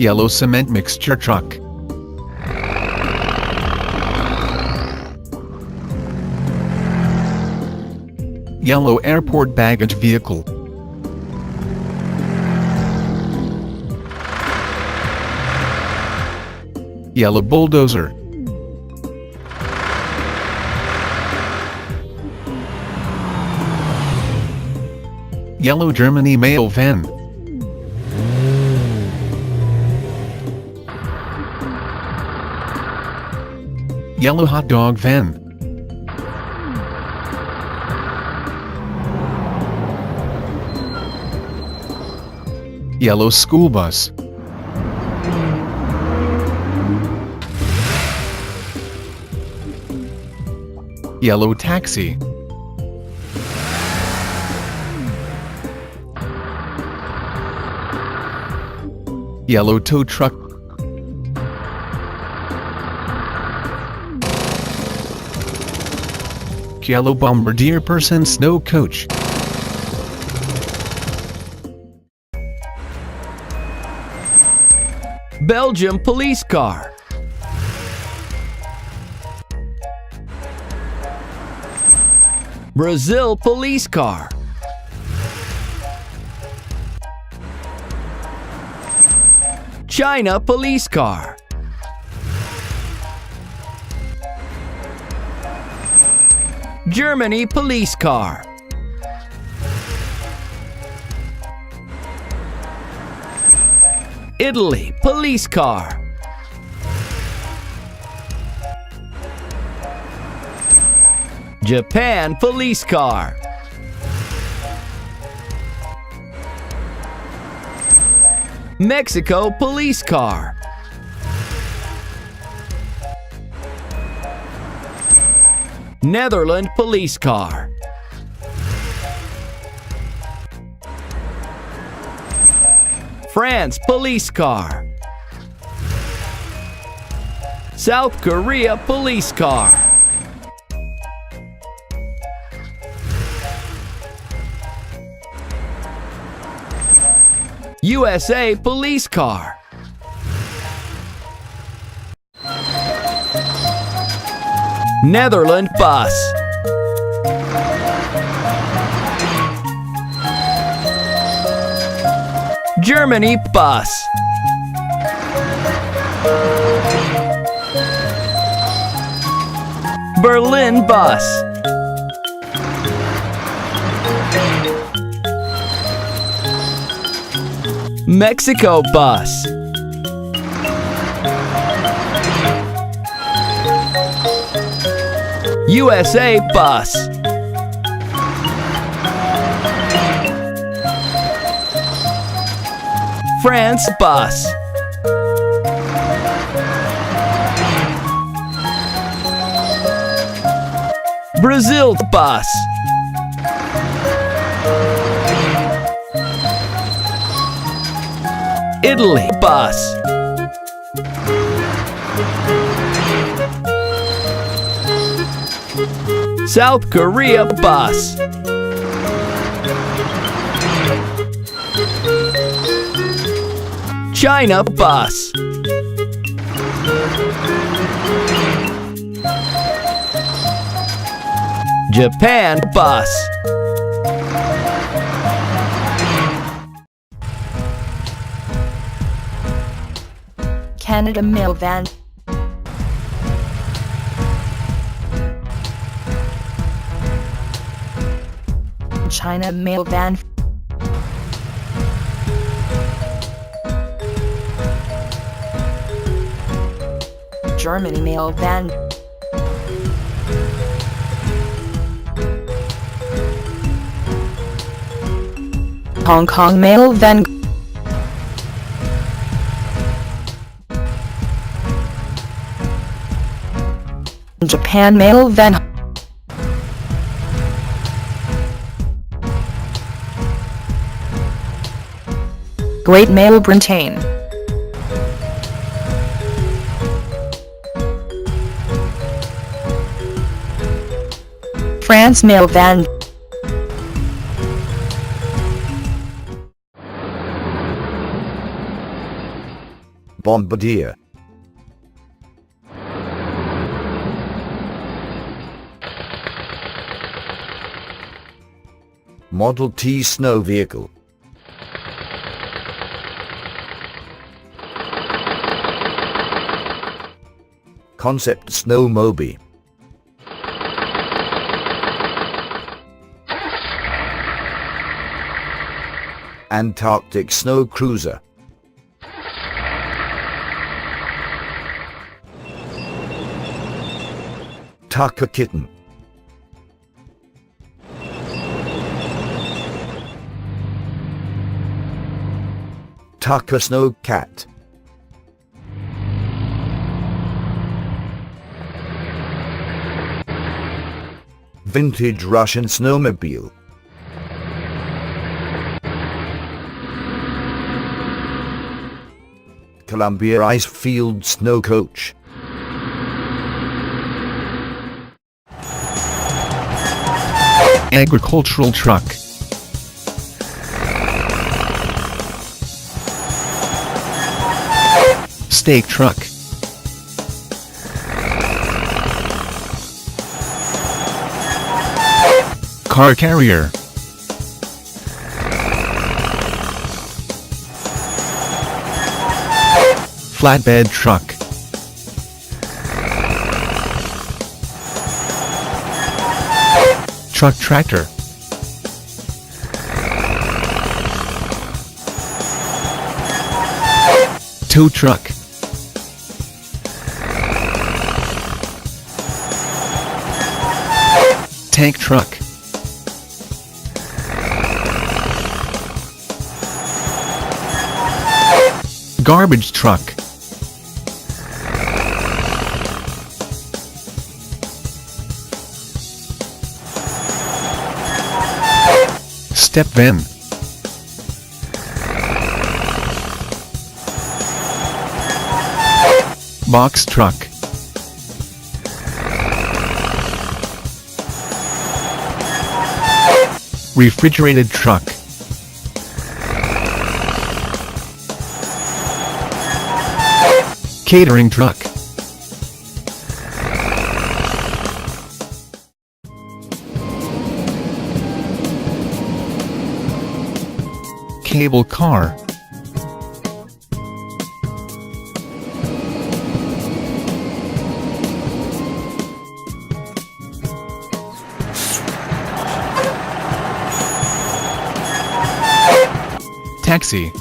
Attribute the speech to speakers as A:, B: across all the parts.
A: Yellow cement mixture truck. Yellow airport baggage vehicle. Yellow bulldozer. Yellow Germany mail van. Yellow hot dog van. Yellow school bus. Yellow taxi. Yellow tow truck. Yellow bombardier person snow coach.
B: Belgium police car. Brazil police car. China police car. Germany police car. Italy police car. Japan police car. Mexico police car. Netherlands police car. France police car. South Korea police car. USA police car. Netherlands bus. Germany bus. Berlin bus. Mexico bus. USA bus. France bus. Brazil bus. Italy bus. South Korea bus. China bus. Japan bus.
C: Canada mail van. China mail van. Germany mail van. Hong Kong mail van. Japan mail van. Great Mail Britain. France mail van.
D: Bombardier. Model T snow vehicle. Concept snowmobile. Antarctic snow cruiser. Tucker kitten. Tucker snow cat. Vintage Russian snowmobile. Columbia Ice Field snow coach.
A: Agricultural truck. Stake truck. Car carrier. Flatbed truck. Truck tractor. Tow truck. Tank truck. Garbage truck. Step van. Box truck. Refrigerated truck. Catering truck. Cable car. Taxi.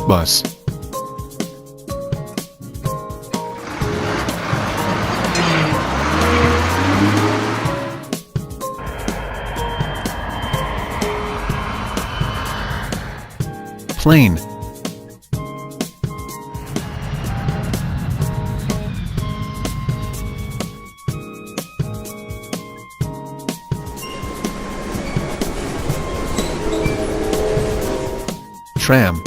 A: Bus. Plane. Tram.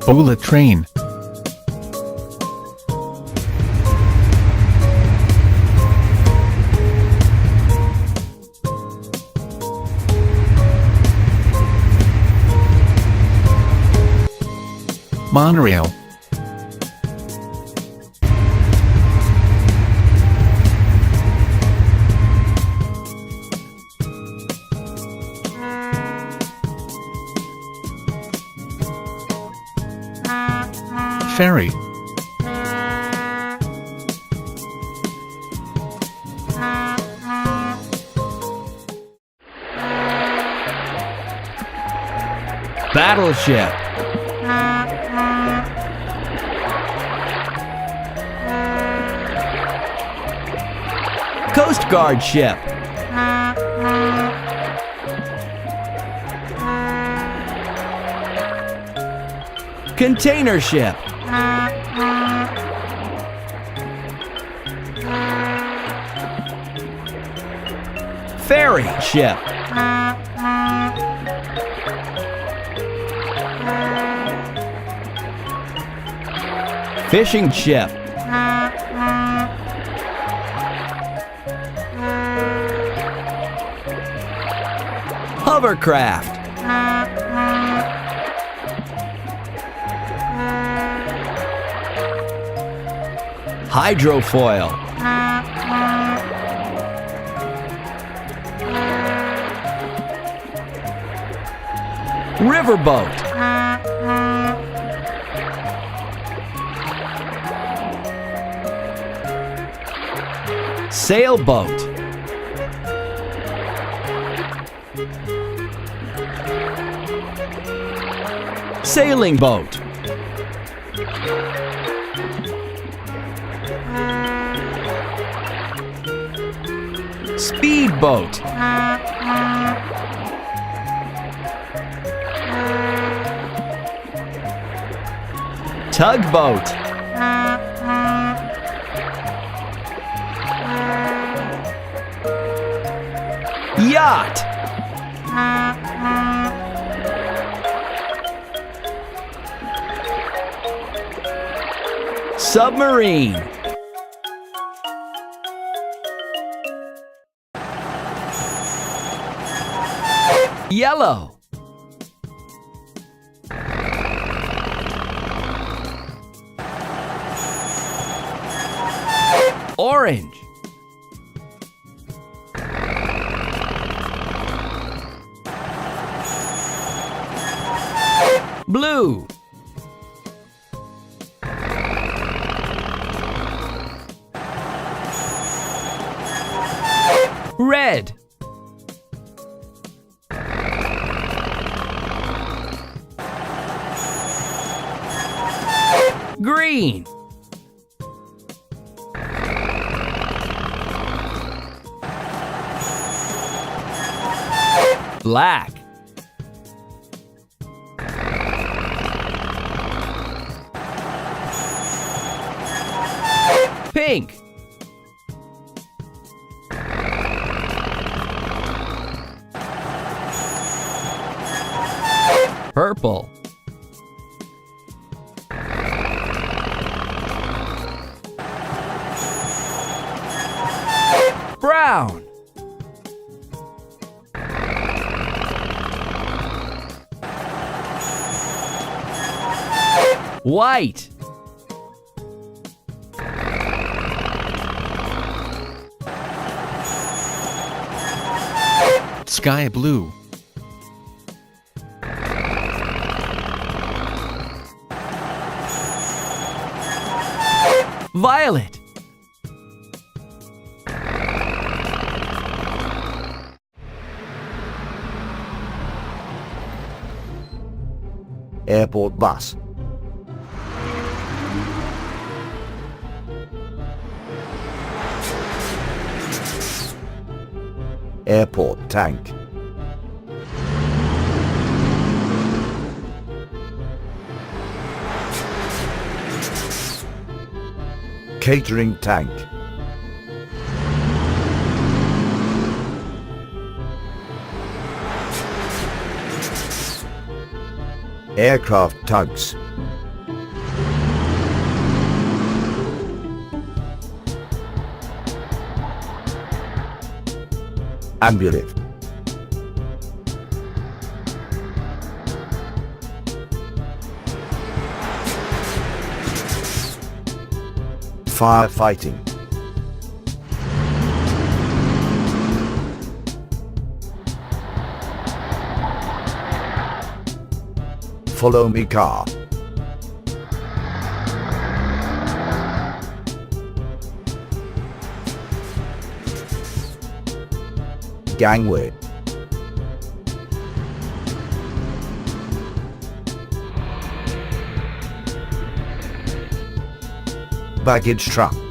A: Bullet train. Monorail. Ferry.
B: Battleship. Coast Guard ship. Container ship. Ferry ship. Fishing ship. Hovercraft. Hydrofoil. Riverboat. Sailboat. Sailing boat. Speedboat. Tugboat. Yacht. Submarine. Yellow. Orange. Blue. Red. Green. Black. Pink. Purple. Brown. White.
A: Sky blue.
B: Violet.
D: Airport bus. Airport tank. Catering tank. Aircraft tugs. Ambulance. Firefighting. Follow me car. Gangway. Baggage truck.